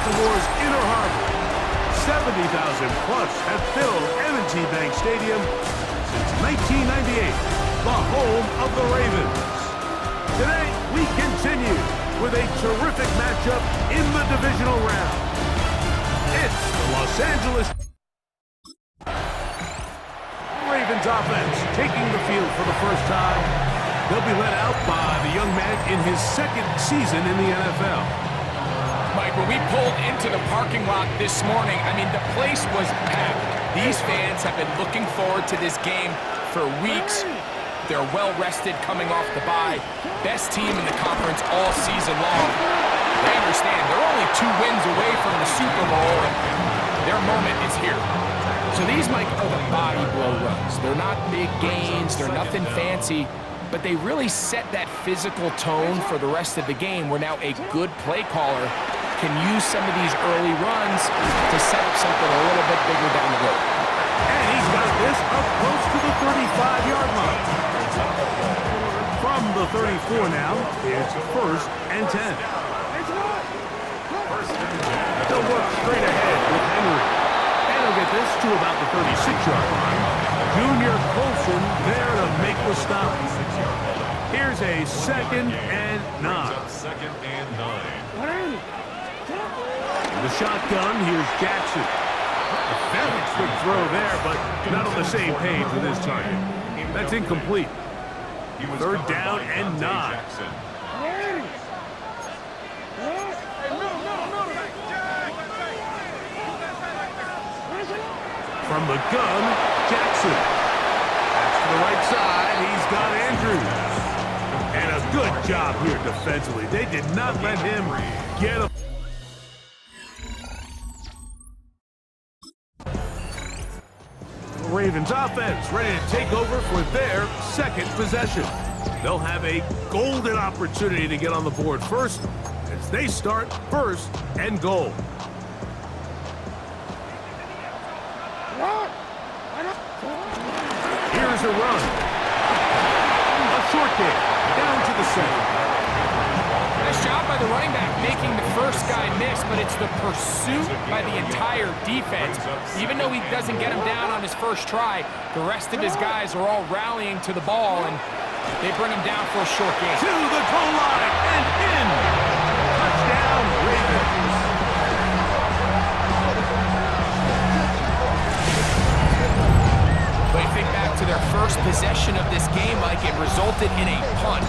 Baltimore's Inner Harbor. 70,000 plus have filled M&T Bank Stadium since 1998, the home of the Ravens. Today, we continue with a terrific matchup in the divisional round. It's the Los Angeles Ravens offense taking the field for the first time. They'll be led out by the young man in his second season in the NFL. Mike, when we pulled into the parking lot this morning, I mean, the place was packed. These fans have been looking forward to this game for weeks. They're well-rested coming off the bye. Best team in the conference all season long. They understand they're only 2 wins away from the Super Bowl, and their moment is here. So these, Mike, are the body blow runs. They're not big gains. They're nothing fancy. But they really set that physical tone for the rest of the game where now a good play caller can use some of these early runs to set up something a little bit bigger down the road. And he's got this up close to the 35-yard line. From the 34 now, it's 1st and 10. They'll work straight ahead with Henry. And he'll get this to about the 36-yard line. Junior Colson there to make the stop. Here's a 2nd and 9. The shotgun, here's Jackson. A very quick throw there, but not on the same page with his target. That's incomplete. 3rd down and 9. From the gun, Jackson. That's to the right side. He's got Andrews. And a good job here defensively. They did not let him get a... Ravens offense ready to take over for their second possession. They'll have a golden opportunity to get on the board first as they start 1st and goal. Here's a run. A short kick down to the center. Nice job by the running back making the first guy miss, but it's the pursuit by the entire defense. Even though he doesn't get him down on his first try, the rest of his guys are all rallying to the ball, and they bring him down for a short gain. To the goal line and in. Touchdown, Ravens. But think back to their first possession of this game, Mike, it resulted in a punt.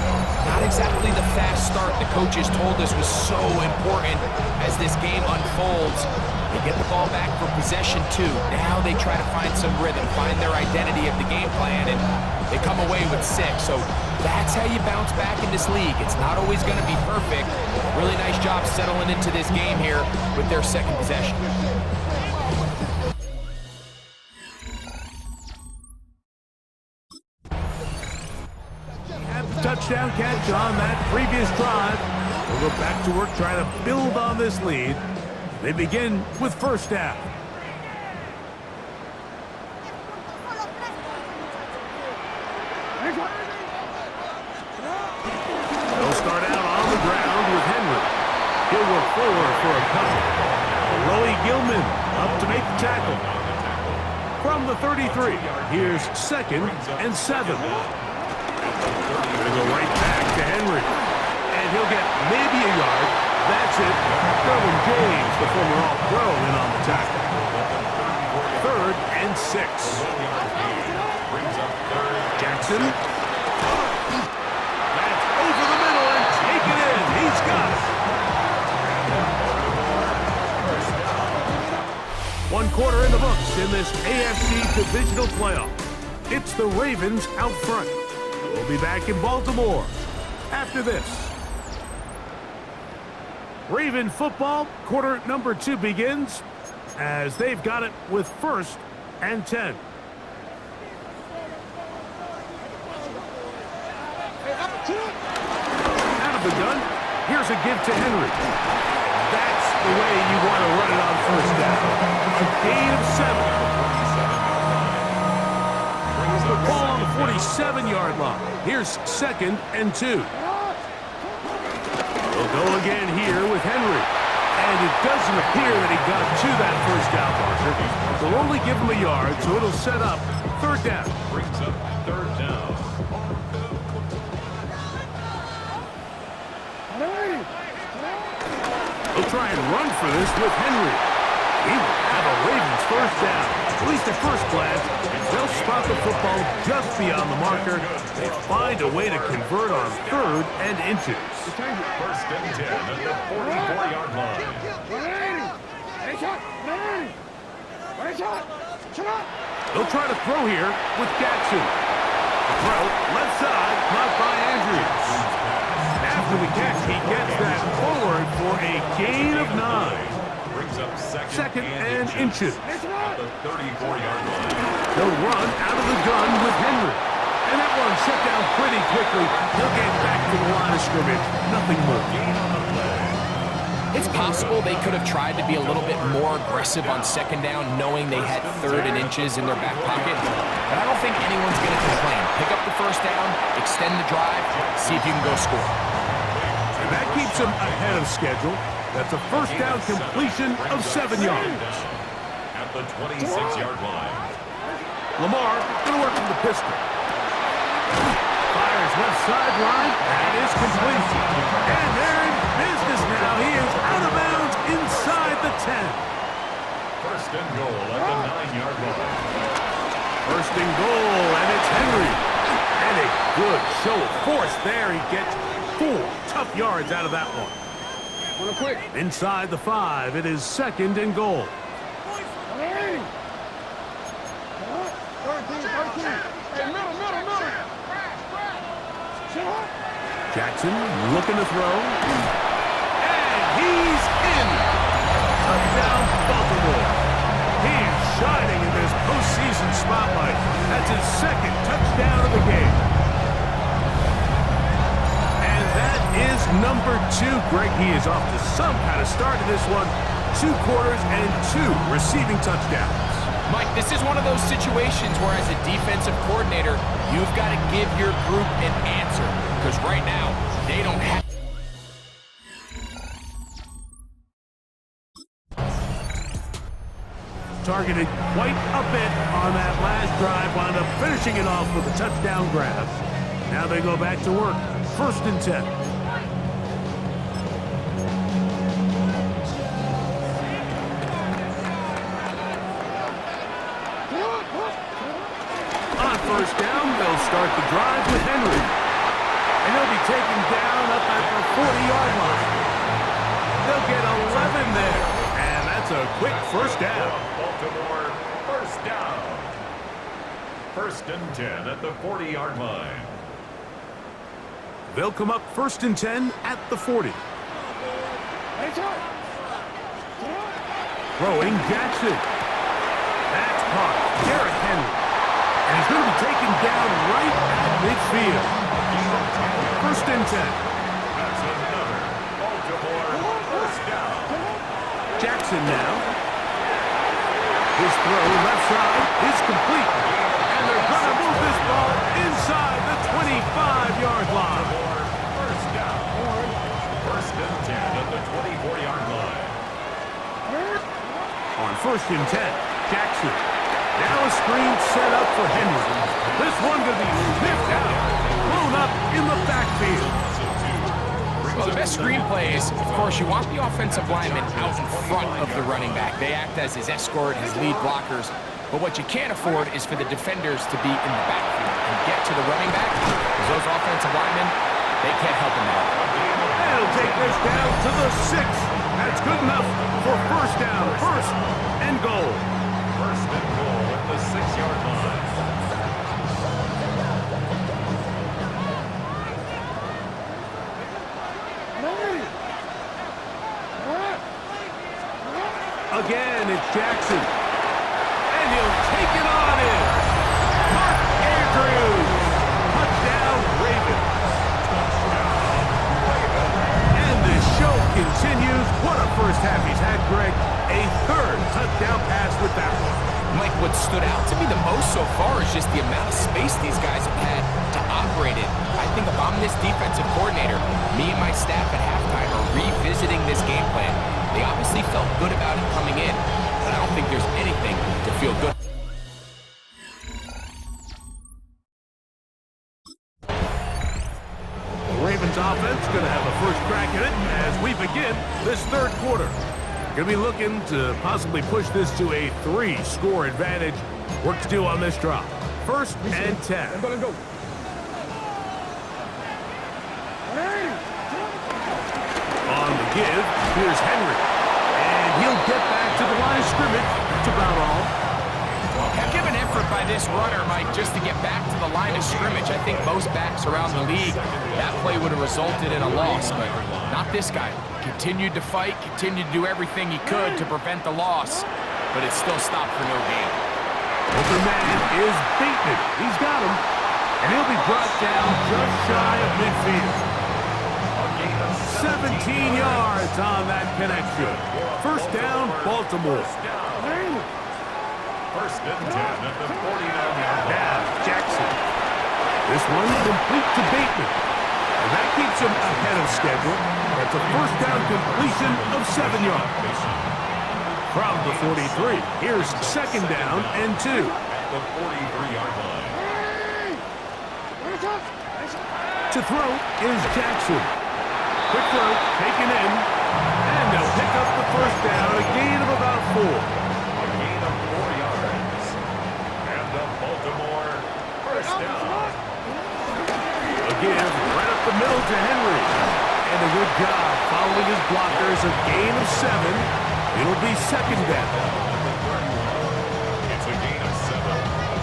Not exactly the fast start the coaches told us was so important as this game unfolds. They get the ball back for possession 2. Now they try to find some rhythm, find their identity of the game plan, and they come away with 6. So that's how you bounce back in this league. It's not always going to be perfect. Really nice job settling into this game here with their second possession. Touchdown catch on that previous drive. They'll go back to work trying to build on this lead. They begin with 1st down. They'll start out on the ground with Henry. He'll work forward for a couple. Roy Gilman up to make the tackle. From the 33, here's 2nd and 7. Gonna go right back to Henry. And he'll get maybe a yard. That's it. Derwin James, the former All-Pro, in on the tackle. 3rd and 6. Jackson. That's over the middle and taken in. He's got it. 1 quarter in the books in this AFC divisional playoff. It's the Ravens out front. We'll be back in Baltimore after this. Raven football, quarter number 2 begins as they've got it with 1st and 10. Out of the gun, here's a give to Henry. That's the way you want to run it on 1st down. A gain of 7. The ball on the 47-yard line. Here's 2nd and 2. They'll go again here with Henry. And it doesn't appear that he got to that first down marker. They'll only give him a yard, so it'll set up third down. Brings up third down. They'll try and run for this with Henry. He will have a Ravens first down. At least at first glance, they'll spot the football just beyond the marker. They find a way to convert on third and inches. First and 10 at the 44-yard line. They'll try to throw here with Jackson. The throw, left side, caught by Andrews. After the catch, he gets that forward for a gain of 9. Brings up Second and inches. At the 34-yard line. They'll run out of the gun with Henry. And that one shut down pretty quickly. He'll get back to the line of scrimmage. Nothing more. It's possible they could have tried to be a little bit more aggressive on second down, knowing they had third and inches in their back pocket. But I don't think anyone's going to complain. Pick up the first down, extend the drive, see if you can go score. And that keeps them ahead of schedule. That's a first down completion of 7 yards. At the 26-yard line. Lamar going to work from the pistol. Fires left sideline. That is complete. And they're in business now. He is out of bounds inside the 10. First and goal at the 9-yard line. First and goal, and it's Henry. And a good show of force there. He gets 4 tough yards out of that one. Inside the 5, it is second and goal. Jackson looking to throw. And he's in. Touchdown, Baltimore. He is shining in this postseason spotlight. That's his second touchdown of the game. And that is number 2. Greg, he is off to some kind of start in this one. 2 quarters and 2 receiving touchdowns. Mike, this is one of those situations where as a defensive coordinator, you've got to give your group an answer. Because right now, they don't have... Targeted quite a bit on that last drive, wound up finishing it off with a touchdown grab. Now they go back to work. First and 10. On first down, they'll start the drive with Henry. And he'll be taken down up at the 40-yard line. They'll get 11 there. And that's a quick first down. Baltimore, first down. First and 10 at the 40-yard line. They'll come up first and 10 at the 40. Throwing Jackson. That's caught. Derrick Henry. And he's going to be taken down right at midfield. First and 10. That's another Baltimore first down. Jackson now. His throw left side is complete. And they're going to move this ball inside the 25-yard line. First down. First and 10 at the 24-yard line. On first and 10, Jackson. Now a screen set up for Henry. This one going to be sniffed out, blown up in the backfield. Well, the best screenplay is, of course, you want the offensive lineman out in front of the running back. They act as his escort, his lead blockers. But what you can't afford is for the defenders to be in the backfield and get to the running back, because those offensive linemen, they can't help him at all. They'll take this down to the 6. That's good enough for first down. First and goal. First and goal at the 6-yard line. Again, it's Jackson. And he'll take it on in. Mark Andrews. Touchdown, Ravens. And the show continues. What a first half he's had, Greg. A third touchdown pass with that one. Mike, what stood out to me the most so far is just the amount of space these guys have had to operate in. I think if I'm this defensive coordinator, me and my staff at halftime are revisiting this game plan They obviously felt good about it coming in, but I don't think there's anything to feel good. The Ravens offense going to have a first crack at it as we begin this third quarter. Going to be looking to possibly push this to a 3-score advantage. Work to do on this drop. First and 10. Go. On the give, here's Henry. And he'll get back to the line of scrimmage. That's about all. Heck of an effort by this runner, Mike, just to get back to the line of scrimmage. I think most backs around the league, that play would have resulted in a loss, but not this guy. Continued to fight, continued to do everything he could to prevent the loss, but it still stopped for no gain. Open man is Bateman. He's got him. And he'll be brought down just shy of midfield. 17 yards on that connection. First down, Baltimore. First and 10 at the 49-yard line. Now, Jackson. This one complete to Bateman. And that keeps him ahead of schedule. That's a first down completion of 7 yards. From the 43, here's second down and 2. At the 43-yard line. To throw is Jackson. Quick throw, taken in, and they'll pick up the first down, a gain of about 4. A gain of 4 yards. And the Baltimore first down. Again, right up the middle to Henry. And a good job following his blockers, a gain of 7. It'll be second down. It's a gain of 7.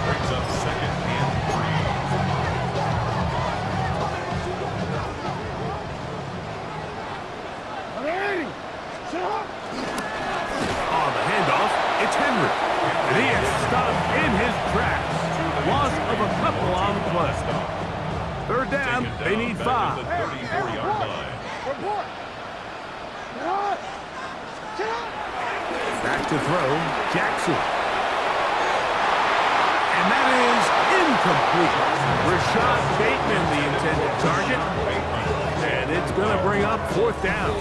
Brings up second and 3. On the handoff, it's Henry. And he is stopped in his tracks. Loss of a couple on the play. Third down, they need 5. Back at the 34-yard line. Back to throw, Jackson. And that is incomplete. Rashad Bateman, the intended target. And it's going to bring up fourth down.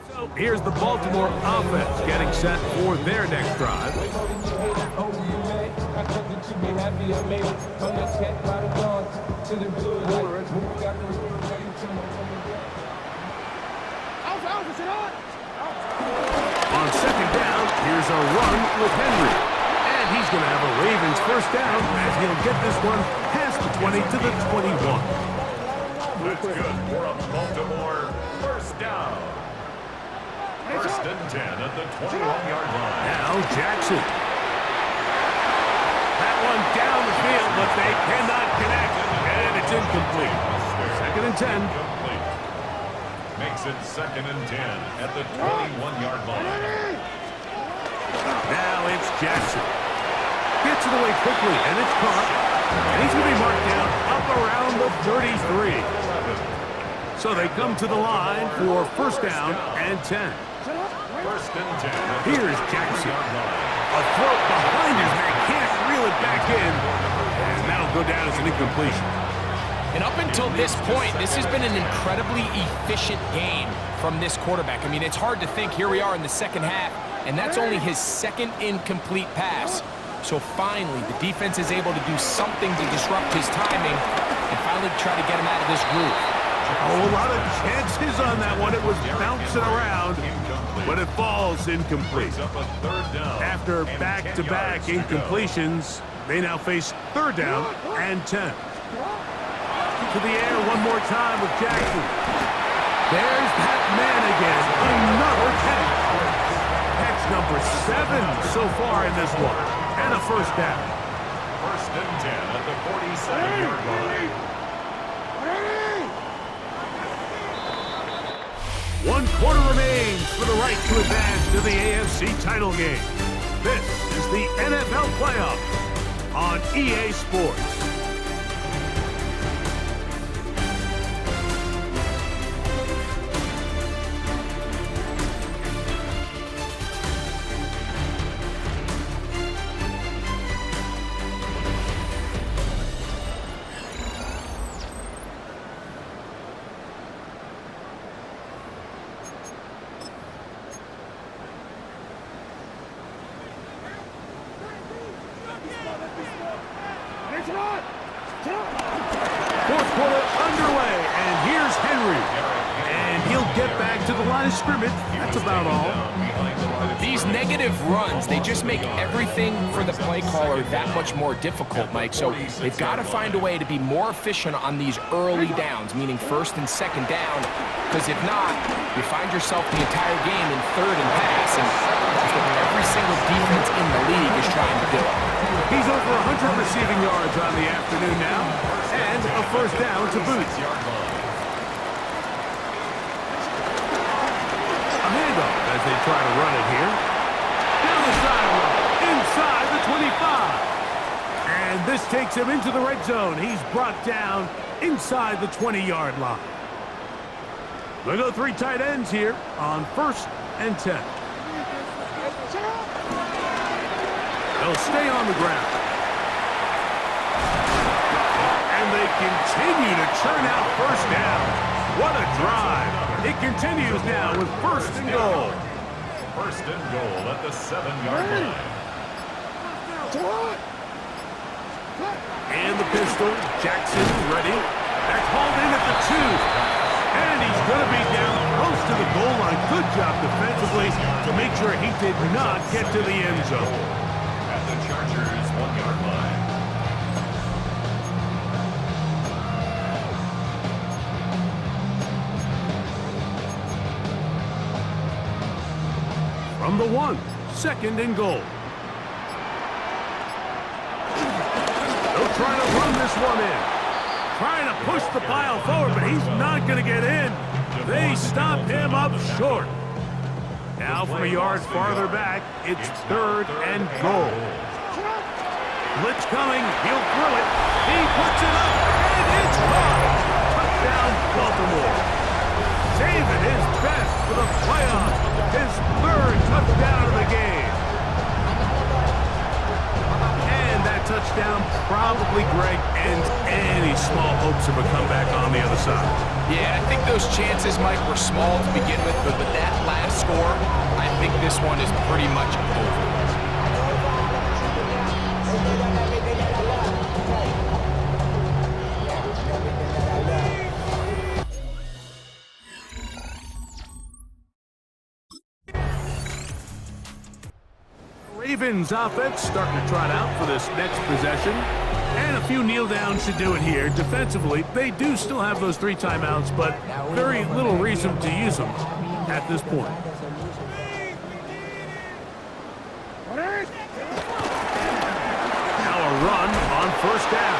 So here's the Baltimore offense getting set for their next drive. On second down, here's a run with Henry. And he's going to have a Ravens first down as he'll get this one past the 20 to the 21. That's good for a Baltimore first down. First and 10 at the 21-yard line. Now Jackson. That one down the field, but they cannot connect. And it's incomplete. Second and 10. Complete. Makes it second and 10 at the 21-yard line. Now it's Jackson. Gets it away quickly, and it's caught. And he's going to be marked down up around the 33. So they come to the line for first down and 10. First and 10. Here's Jackson. A throw behind his man. Can't reel it back in. And that'll go down as an incompletion. And up until this point, this has been an incredibly efficient game from this quarterback. I mean, it's hard to think. Here we are in the second half, and that's only his second incomplete pass. So finally, the defense is able to do something to disrupt his timing and finally try to get him out of this groove. Oh, a lot of chances on that one. It was bouncing around, but it falls incomplete. After back-to-back incompletions, they now face third down and 10. To the air one more time with Jackson. There's that man again. Another catch. Catch number 7 so far in this one. And a first down. First and 10 at the 47-yard line. 1 quarter remains for the right to advance to the AFC title game. This is the NFL playoffs on EA Sports. Fourth quarter underway, and here's Henry. And he'll get back to the line of scrimmage. That's about all. These negative runs, they just make everything for the play caller that much more difficult, Mike. So they've got to find a way to be more efficient on these early downs, meaning first and second down, because if not, you find yourself the entire game in third and pass, and that's what every single defense in the league is trying to do. He's over 100 receiving yards on the afternoon now, and a first down to boot. A handoff as they try to run it here. Down the sideline, inside the 25. And this takes him into the red zone. He's brought down inside the 20-yard line. They go three tight ends here on 1st and 10. They'll stay on the ground. And they continue to churn out first down. What a drive. It continues now with 1st and goal. 1st and goal at the 7-yard line. And the pistol. Jackson ready. That's hauled in at the 2. And he's going to be down close to the goal line. Good job defensively to make sure he did not get to the end zone. At the Chargers' 1-yard line. From the 1, 2nd and goal. They'll try to run this one in. Trying to push the pile forward, but he's not going to get in. They stop him up short. Now from a yard farther back, it's 3rd and goal. Blitz coming. He'll throw it. He puts it up, and it's caught. Touchdown, Baltimore. Saving his best for the playoffs. His 3rd touchdown of the game. And that touchdown probably, Greg, ends any small hopes of a comeback on the other side. Yeah, I think those chances, Mike, were small to begin with, but with that last score, I think this one is pretty much over. Ravens offense starting to trot out for this next possession. And a few kneel downs should do it here. Defensively, they do still have those 3 timeouts, but very little reason to use them at this point. Now a run on 1st down.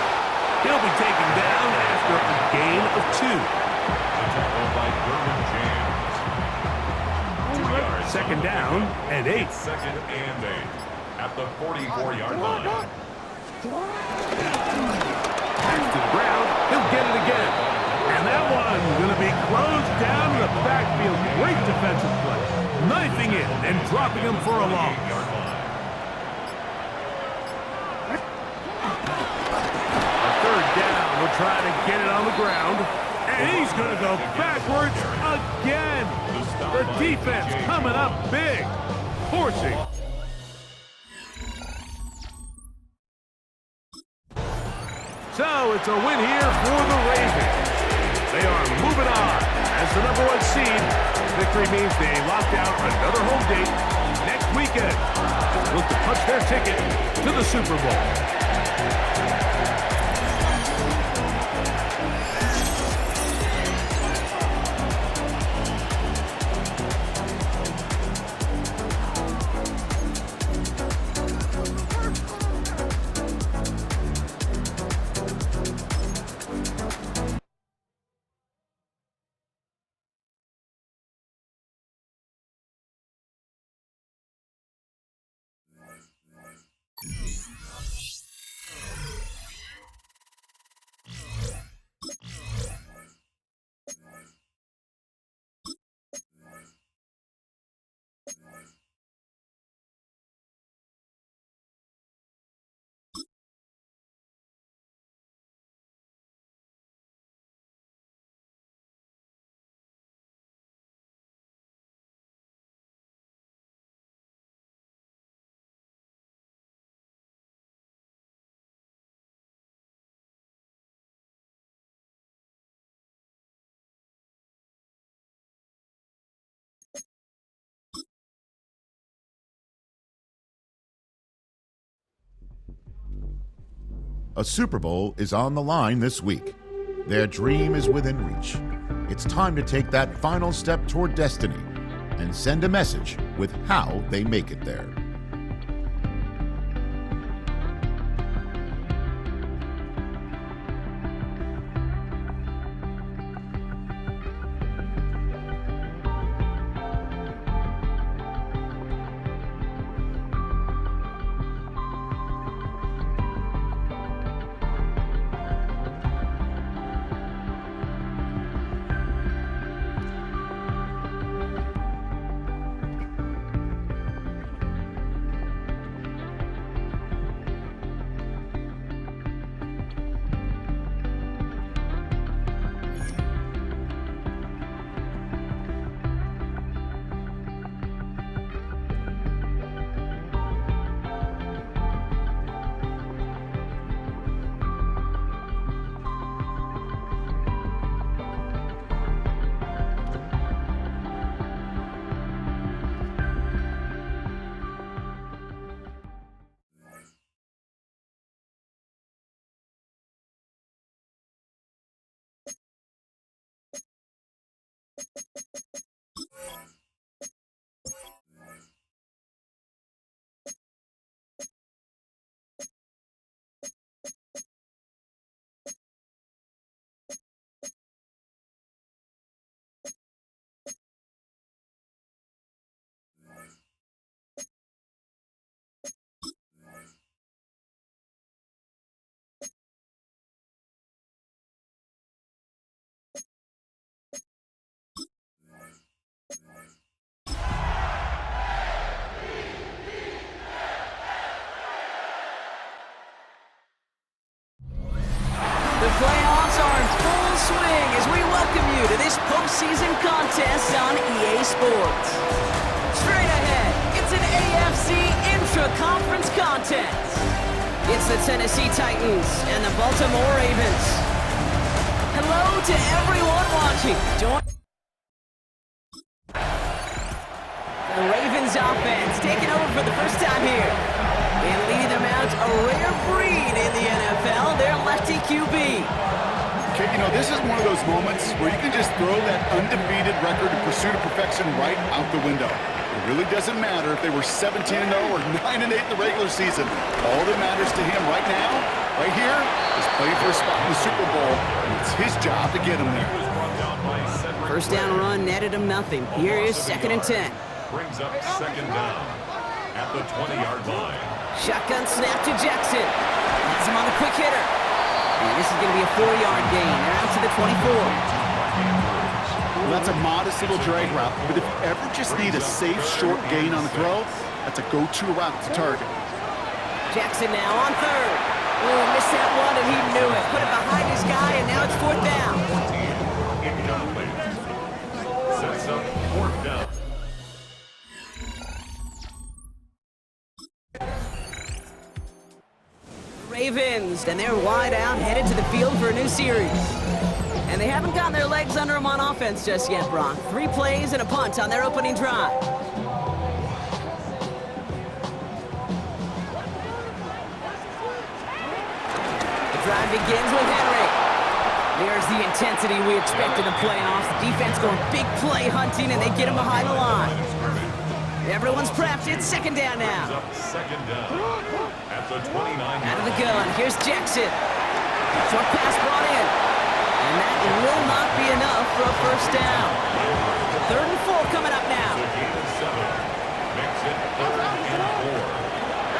He'll be taken down after a gain of 2. The tackle by Derwin James. 2 yards. 2nd down and 8. 2nd and 8 at the 44-yard line. Back to the ground. He'll get it again. And that one's going to be closed down in the backfield. Great defensive play. Knifing in and dropping him for a loss. A 3rd down. We'll try to get it on the ground. And he's going to go backwards again. The defense coming up big. Forcing. So it's a win here for the Ravens. They are moving on as the #1 seed. Victory means they locked out another home date next weekend. Look to punch their ticket to the Super Bowl. A Super Bowl is on the line this week. Their dream is within reach. It's time to take that final step toward destiny and send a message with how they make it there. The playoffs are in full swing as we welcome you to this postseason contest on EA Sports. Straight ahead, it's an AFC intra-conference contest. It's the Tennessee Titans and the Baltimore Ravens. Hello to everyone watching. The Ravens offense taking over for the first time here. And leading them out, a rare breed in the NFL, their lefty QB. Okay, you know, this is one of those moments where you can just throw that undefeated record in pursuit of perfection right out the window. It really doesn't matter if they were 17-0 or 9-8 in the regular season. All that matters to him right now, right here, is playing for a spot in the Super Bowl, and it's his job to get him there. First down run netted him nothing. Here is 2nd and 10. Brings up 2nd down at the 20-yard line. Shotgun snap to Jackson. Has him on the quick hitter. And this is going to be a 4-yard gain. They're out to the 24. Well, that's a modest little drag route, but if you ever just need a safe, short gain on the throw, that's a go-to route to target. Jackson now on 3rd. Oh, missed that one, and he knew it. Put it behind his guy, and now it's 4th down. 14 in gun play. Sets up 4th down. Ravens, and they're wide out, headed to the field for a new series. And they haven't gotten their legs under them on offense just yet, Brock. 3 plays and a punt on their opening drive. The drive begins with Henry. There's the intensity we expect in the playoffs. The defense going big play hunting, and they get him behind the line. Everyone's prepped. It's 2nd down now. Up 2nd down at the 29. Out of the gun. Here's Jackson. Short pass brought in. And that will not be enough for a first down. 3rd and 4 coming up now. Gain of 7. Makes it 3rd and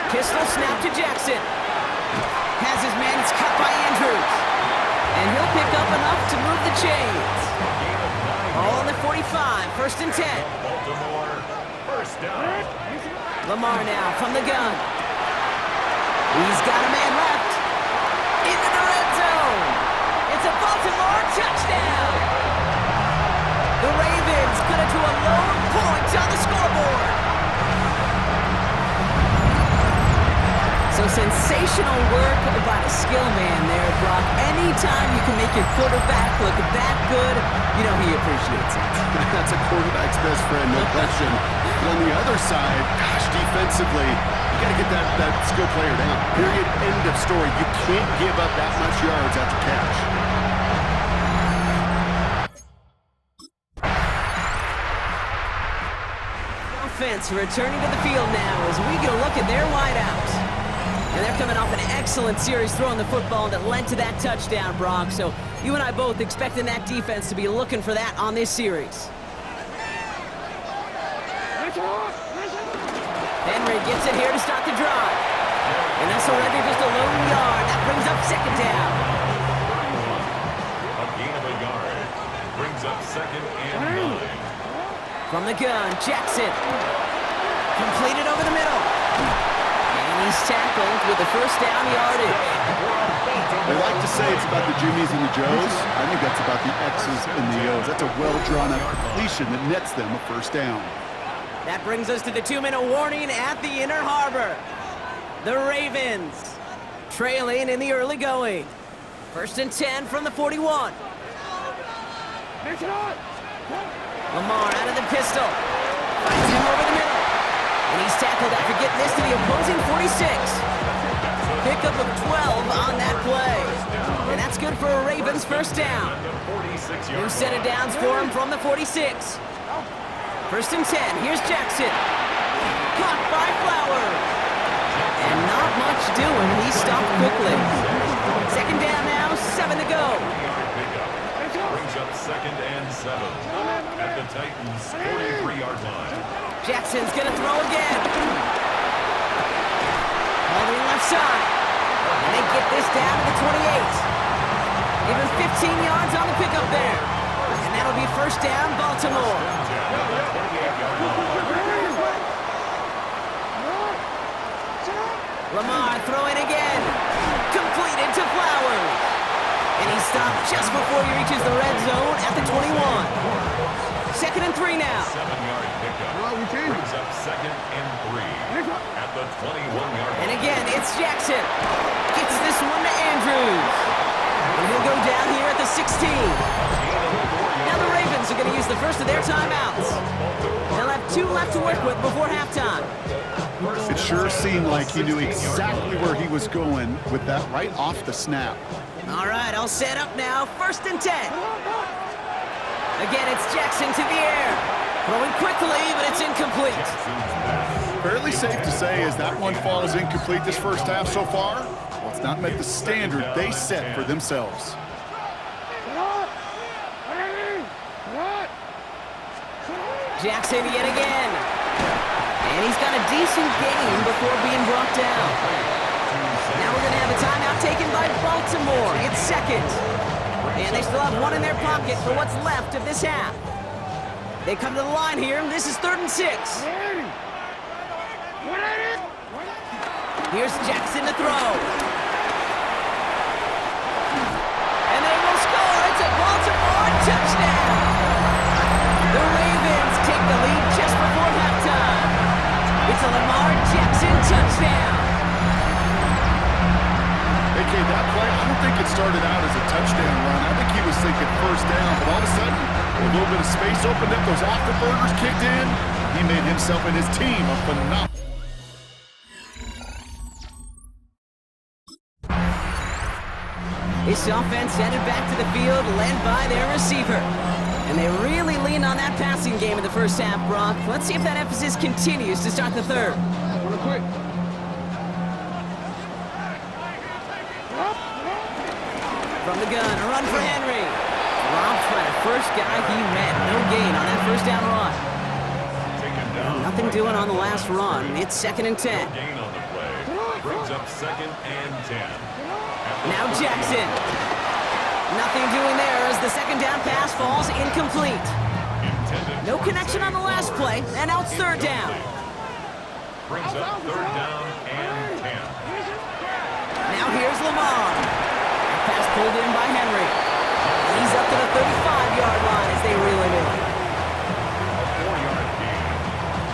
4. Pistol snap to Jackson. Has his man. It's cut by Andrews. And he'll pick up enough to move the chains. All on the 45. 1st and 10. Baltimore. First down. Lamar now from the gun. He's got a man left. Into the red zone. It's a Baltimore touchdown. The Ravens cut it to a lone point on the scoreboard. So sensational work by the skill man there, Brock. Anytime you can make your quarterback look that good, you know he appreciates it. That's a quarterback's best friend, no question. But on the other side, gosh, defensively, you got to get that skill player down. Period. End of story. You can't give up that much yards after catch. Offense returning to the field now as we get a look at their wideouts. And they're coming off an excellent series throwing the football that led to that touchdown, Brock. So you and I both expecting that defense to be looking for that on this series. Henry gets it here to start the drive. And that's already just a lone yard. That brings up second down. A gain of a yard brings up second and 9. From the gun, Jackson. Completed over the middle. And he's tackled with the first down yardage. They like to say it's about the Jimmies and the Joes. I think that's about the X's and the O's. That's a well-drawn-out completion that nets them a first down. That brings us to the 2-minute warning at the Inner Harbor. The Ravens trailing in the early going. First and 10 from the 41. Lamar out of the pistol. Finds him over the middle. And he's tackled after getting this to the opposing 46. Pickup of 12 on that play. And that's good for a Ravens first down. New set of downs for him from the 46. First and 10, here's Jackson. Caught by Flowers. And not much doing, he stopped quickly. Second down now, 7 to go. Brings up second and 7 at the Titans' 43-yard line. Jackson's gonna throw again. Holding left side. And they get this down to the 28. Give him 15 yards on the pickup there. And that'll be first down, Baltimore. Lamar throwing again. Completed to Flowers. And he stopped just before he reaches the red zone at the 21. Second and 3 now. 7-yard pickup. Brings up second and 3 at the 21-yard line. And again, it's Jackson. Gets this one to Andrews. And he'll go down here at the 16. Now the Ravens are going to use the first of their timeouts. They'll have 2 left to work with before halftime. It sure seemed like he knew exactly where he was going with that right off the snap. All right, all set up now. First and 10. Again, it's Jackson to the air. Throwing quickly, but it's incomplete. Fairly safe to say as that one falls incomplete this first half so far. Well, it's not met the standard they set for themselves. Jackson yet again. And he's got a decent gain before being brought down. Now we're going to have a timeout taken by Baltimore. It's second. And they still have 1 in their pocket for what's left of this half. They come to the line here. This is 3rd and 6. Here's Jackson to throw. And they will score. It's a Baltimore touchdown. The Ravens take the lead just before halftime. It's a Lamar Jackson touchdown. AK, that play, I don't think it started out as a touchdown run. I think he was thinking first down, but all of a sudden, a little bit of space opened up, those afterburners kicked in. He made himself and his team a phenomenal. This offense headed back to the field, led by their receiver. And they really leaned on that passing game in the first half, Brock. Let's see if that emphasis continues to start the third. From the gun, a run for Henry. Dropped by the first guy he met. No gain on that first down run. Nothing doing on the last run. It's second and 10. Gain on the play. Brings up second and 10. Now Jackson. Nothing doing there as the second down pass falls incomplete. No connection on the last play, and now it's third down. Brings up third down and 10. Now here's Lamar. Pass pulled in by Henry. He's up to the 35-yard line as they reel him in. A 4-yard gain.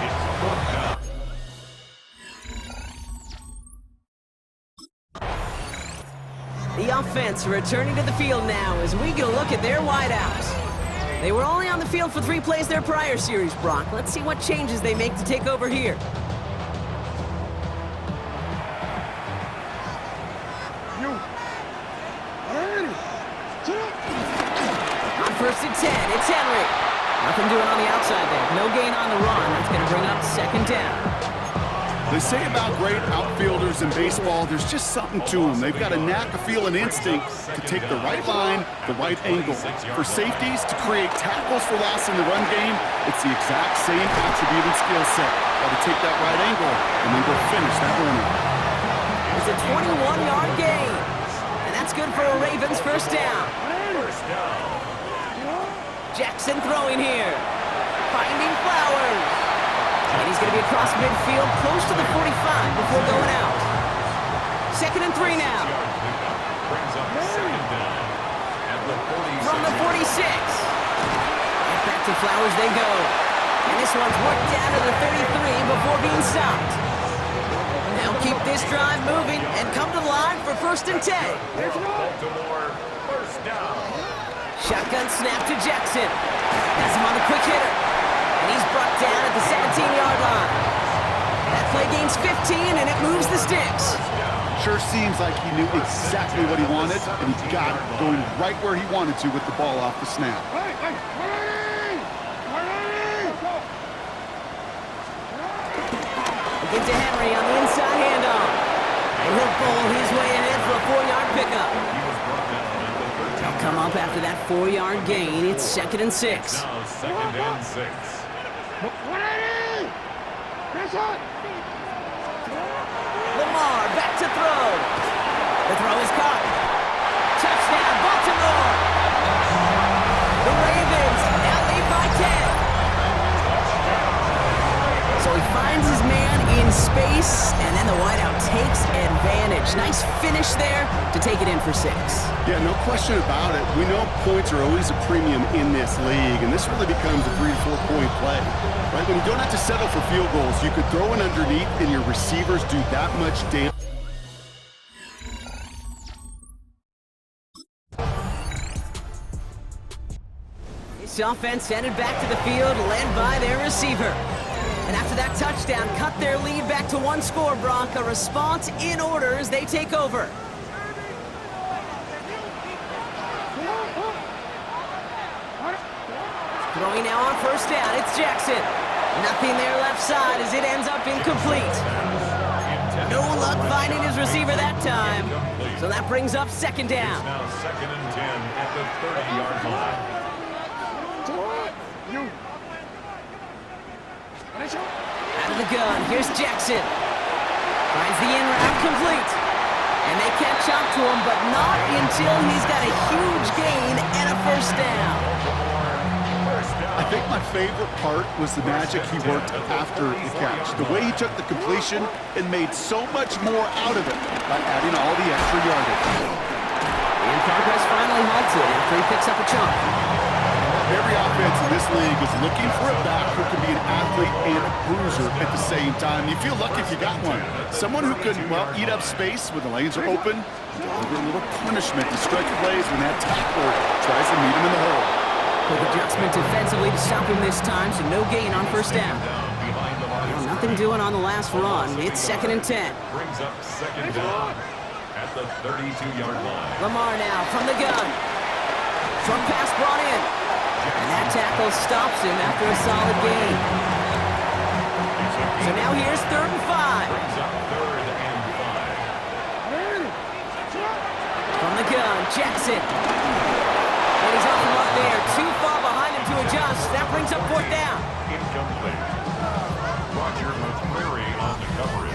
It's fourth down. The offense returning to the field now as we get a look at their wideouts. They were only on the field for 3 plays their prior series, Brock. Let's see what changes they make to take over here. First and 10, it's Henry. Nothing doing on the outside there. No gain on the run. That's going to bring up second down. They say about great outfielders in baseball, there's just something to them. They've got a knack, a feel, an instinct to take the right line, the right angle. For safeties, to create tackles for loss in the run game, it's the exact same attribute and skill set. Got to take that right angle and then go finish that runner. It's a 21-yard gain. And that's good for a Ravens first down. Jackson throwing here. Finding Flowers. And he's going to be across midfield, close to the 45 before going out. Second and 3 now. From the 46. And back to Flowers they go. And this one's worked down to the 33 before being stopped. They'll keep this drive moving and come to the line for first and 10. Shotgun snap to Jackson. Has him on the quick hitter. And he's brought down at the 17-yard line. That play gains 15, and it moves the sticks. Sure seems like he knew exactly what he wanted, and he got it, going right where he wanted to with the ball off the snap. Get to Henry on the inside handoff. And he'll bowl his way ahead for a 4-yard pickup. They'll come up after that 4-yard gain. It's second and 6. Now second and 6. Lamar back to throw. The throw is caught. Touchdown, Baltimore. The Ravens now lead by 10. So he finds his man in space, and then the wideout takes advantage. Nice finish there to take it in for 6. Yeah, no question about it. We know points are always a premium in this league, and this really becomes a 3- to 4-point play. Right? When you don't have to settle for field goals, you could throw it underneath, and your receivers do that much damage. This offense headed back to the field, led by their receiver. And after that touchdown, cut their lead back to 1 score, Brock. A response in order as they take over. Throwing now on first down, it's Jackson. Nothing there left side as it ends up incomplete. No luck finding his receiver that time. So that brings up second down. Now second and 10 at the 30-yard line. Out of the gun, here's Jackson. Finds the in route complete. And they catch up to him, but not until he's got a huge gain and a first down. I think my favorite part was the magic he worked after the catch. The way he took the completion and made so much more out of it by adding all the extra yardage. And progress finally halted after he picks up a chunk. Every offense in this league is looking for a back who can be an athlete and a bruiser at the same time. You feel lucky if you got one. Someone who can, well, eat up space when the lanes are open, deliver a little punishment to stretch plays when that tackler tries to meet him in the hole. Quick adjustment defensively to stop him this time, so no gain on first down. Well, nothing doing on the last run. It's second and 10. Brings up second down at the 32-yard line. Lamar now from the gun. Short pass brought in. And that tackle stops him after a solid gain. So now here's third and 5. Brings up third and 5. From the gun, Jackson. And he's off him up there. Too far behind him to adjust. That brings up fourth down. Incomplete. Roger McCreary on the coverage.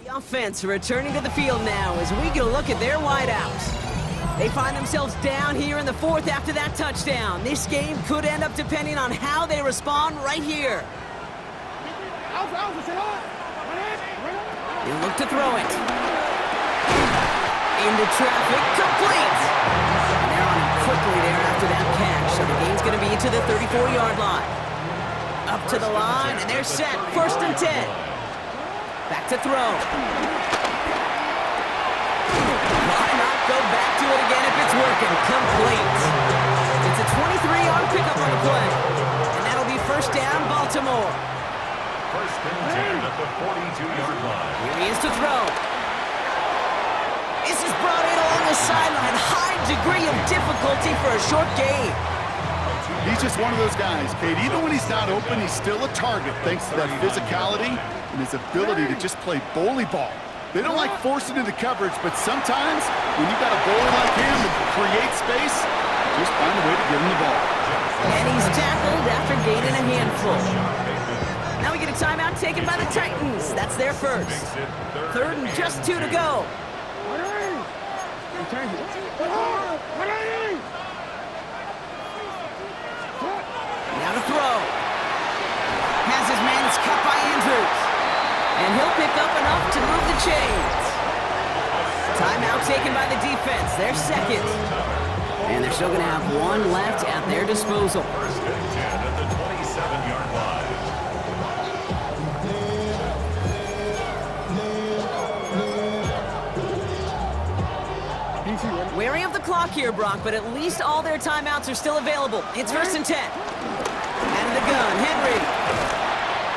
Offense returning to the field now as we get a look at their wideouts. They find themselves down here in the 4th after that touchdown. This game could end up depending on how they respond right here. They look to throw it. Into traffic, complete. And they're on him quickly there after that catch, so the game's going to be to the 34-yard line. Up to the line, and they're set. First and 10. Back to throw. Why not go back to it again if it's working? Complete. It's a 23-yard pickup on the play. And that'll be first down, Baltimore. First and 10 at the 42-yard line. Here he is to throw. He's brought in along the sideline. High degree of difficulty for a short gain. He's just one of those guys, Kate. Even when he's not open, he's still a target thanks to that physicality and his ability to just play bully ball. They don't like forcing into coverage, but sometimes when you've got a bowler like him that can create space, just find a way to get him the ball. And he's tackled after gaining a handful. Now we get a timeout taken by the Titans. That's their first. Third and just 2 to go. Now to throw. Has his man, it's cut by Andrews. And he'll pick up enough to move the chains. Timeout taken by the defense. Their second. And they're still going to have one left at their disposal. First and 10 at the 27-yard line. Wary of the clock here, Brock, but at least all their timeouts are still available. It's first and 10. Out of the gun, Henry.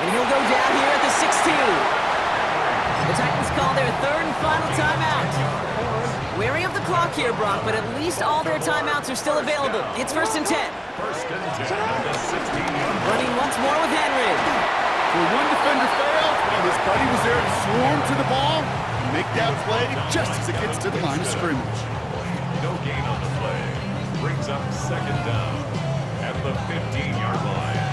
And he'll go down here at the 16. The Titans call their third and final timeout. Wary of the clock here, Brock, but at least all their timeouts are still available. It's first and 10. First and 10 at the 16-yard line. Running once more with Henry. Well, one defender failed, and his buddy was there to swarm to the ball and make that play just as it gets to the line of scrimmage. No gain on the play. Brings up second down at the 15-yard line.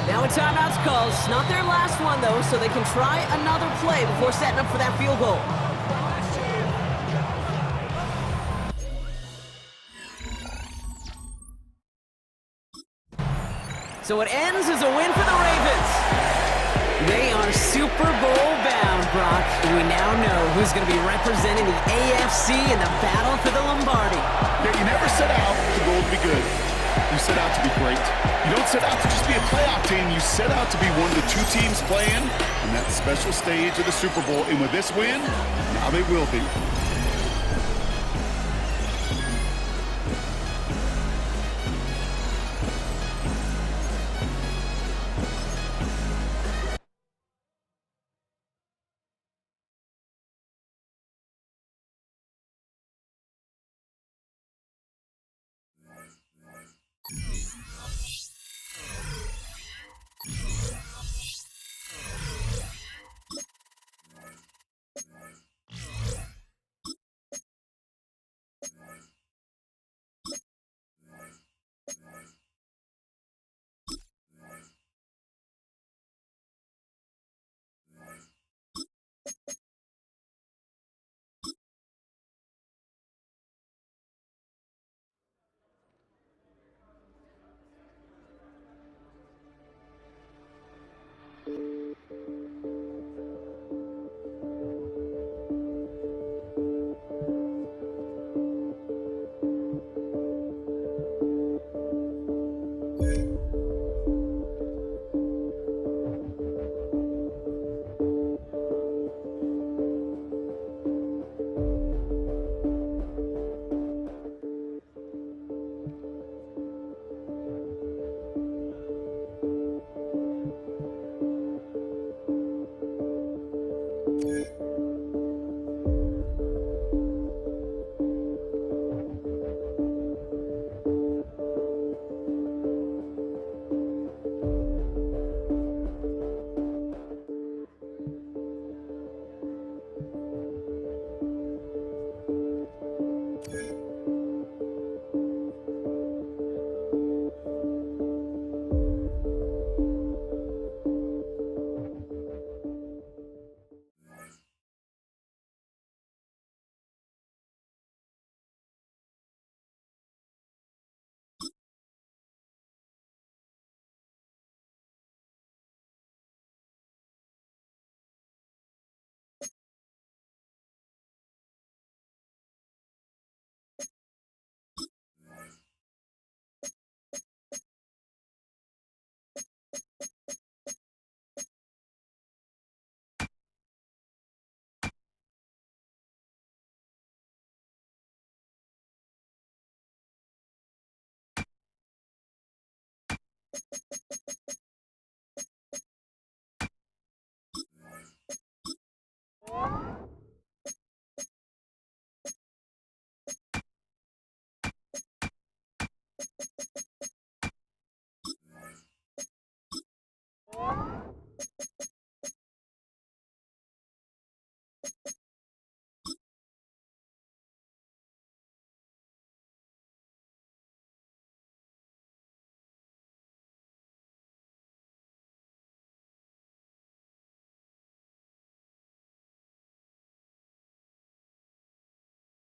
Now a timeout's called. It's not their last one, though, so they can try another play before setting up for that field goal. So it ends as a win for the Ravens. They are Super Bowl bound, Brock. We now know who's going to be representing the AFC in the battle for the Lombardi. Yeah, you never set out the goal to be good. You set out to be great. You don't set out to just be a playoff team. You set out to be one of the two teams playing in that special stage of the Super Bowl. And with this win, now they will be.